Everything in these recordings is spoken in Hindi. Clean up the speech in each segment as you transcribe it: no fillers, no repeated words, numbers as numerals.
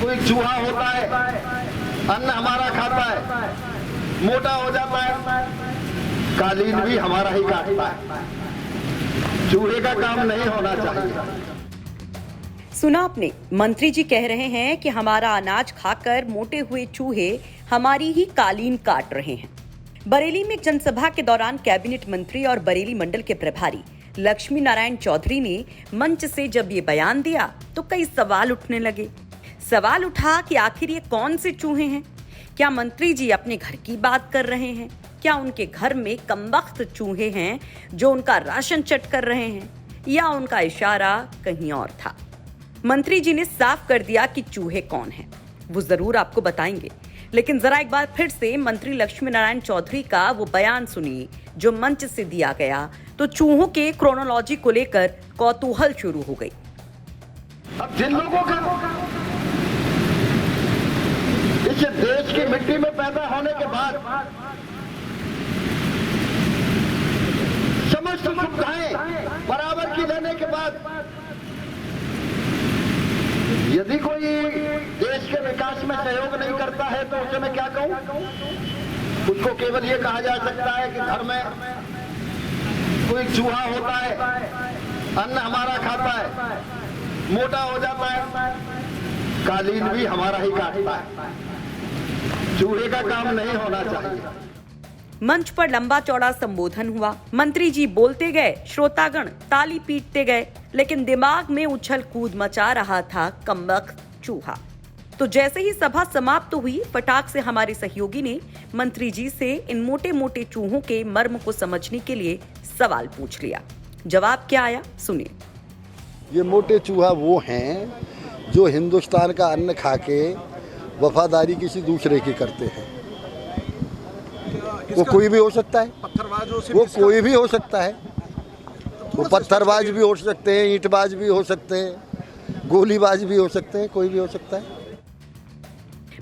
कोई चूहा होता है, अन्न हमारा खाता है, मोटा हो जाता है, कालीन भी हमारा ही काटता है। चूहे का काम नहीं होना चाहिए। सुना आपने, मंत्री जी कह रहे हैं कि हमारा अनाज खाकर मोटे हुए चूहे हमारी ही कालीन काट रहे हैं। बरेली में एक जनसभा के दौरान कैबिनेट मंत्री और बरेली मंडल के प्रभारी लक्ष्मी नारायण चौधरी ने मंच से जब ये बयान दिया तो कई सवाल उठने लगे। सवाल उठा कि आखिर ये कौन से चूहे हैं? क्या मंत्री जी अपने घर की बात कर रहे हैं? क्या उनके घर में कमबख्त चूहे हैं जो उनका राशन चट कर रहे हैं, या उनका इशारा कहीं और था? मंत्री जी ने साफ कर दिया कि चूहे कौन हैं, वो जरूर आपको बताएंगे, लेकिन जरा एक बार फिर से मंत्री लक्ष्मी नारायण चौधरी का वो बयान सुनिए जो मंच से दिया गया तो चूहों के क्रोनोलॉजी को लेकर कौतूहल शुरू हो गई। अब जिन लोगों का इस देश की मिट्टी में पैदा होने के बाद समस्त सुविधाएं बराबर की लेने के बाद यदि कोई देश के विकास में सहयोग नहीं करता है तो उसे मैं क्या कहूं? उसको केवल ये कहा जा सकता है कि घर में कोई चूहा होता है, अन्न हमारा खाता है, मोटा हो जाता है, कालीन भी हमारा ही काटता है। चूहे का काम नहीं होना चाहिए। मंच पर लंबा चौड़ा संबोधन हुआ। मंत्री जी बोलते गए, श्रोतागण ताली पीटते गए, लेकिन दिमाग में उछल कूद मचा रहा था कमबख्त चूहा। तो जैसे ही सभा समाप्त हुई, फटाक से हमारे सहयोगी ने मंत्री जी से इन मोटे मोटे चूहों के मर्म को समझने के लिए सवाल पूछ लिया। जवाब क्या आया, सुनिए। ये मोटे चूहा वो हैं जो हिंदुस्तान का अन्न खा के वफादारी किसी दूसरे की करते हैं। वो कोई भी हो सकता है, वो कोई भी हो सकता है, वो पत्थरबाज भी हो सकते हैं, ईंटबाज भी हो सकते हैं, गोलीबाज भी हो सकते हैं, कोई भी हो सकता है।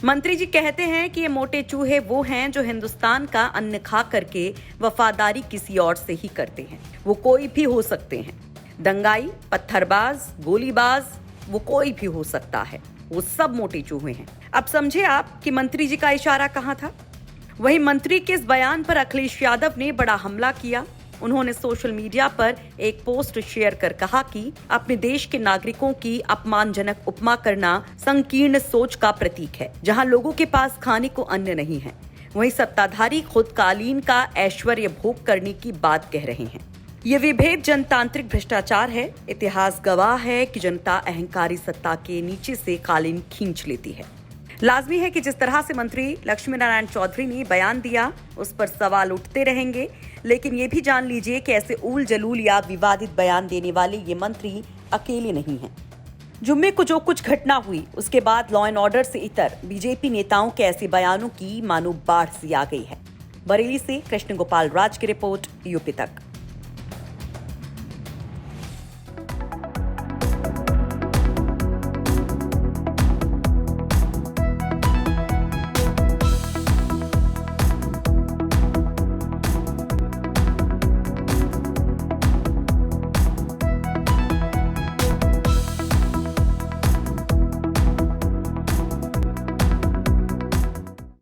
मंत्री जी कहते हैं कि ये मोटे चूहे वो हैं जो हिंदुस्तान का अन्न खा करके वफादारी किसी और से ही करते हैं। वो कोई भी हो सकते हैं, दंगाई, पत्थरबाज, गोलीबाज, वो कोई भी हो सकता है, वो सब मोटे चूहे हैं। अब समझे आप कि मंत्री जी का इशारा कहाँ था? वहीं मंत्री के इस बयान पर अखिलेश यादव ने बड़ा हमला किया। उन्होंने सोशल मीडिया पर एक पोस्ट शेयर कर कहा कि अपने देश के नागरिकों की अपमानजनक उपमा करना संकीर्ण सोच का प्रतीक है, जहां लोगों के पास खाने को अन्न नहीं है, वहीं सत्ताधारी खुद कालीन का ऐश्वर्य भोग करने की बात कह रहे हैं। ये विभेद जनतांत्रिक भ्रष्टाचार है। इतिहास गवाह है कि जनता अहंकारी सत्ता के नीचे से कालीन खींच लेती है। लाजमी है कि जिस तरह से मंत्री लक्ष्मी नारायण चौधरी ने बयान दिया उस पर सवाल उठते रहेंगे, लेकिन ये भी जान लीजिए कि ऐसे ऊल जलूल या विवादित बयान देने वाले ये मंत्री अकेले नहीं हैं। जुम्मे को जो कुछ घटना हुई उसके बाद लॉ एंड ऑर्डर से इतर बीजेपी नेताओं के ऐसे बयानों की मानो बाढ़ सी आ गई है। बरेली से कृष्ण गोपाल राज की रिपोर्ट, यूपी तक।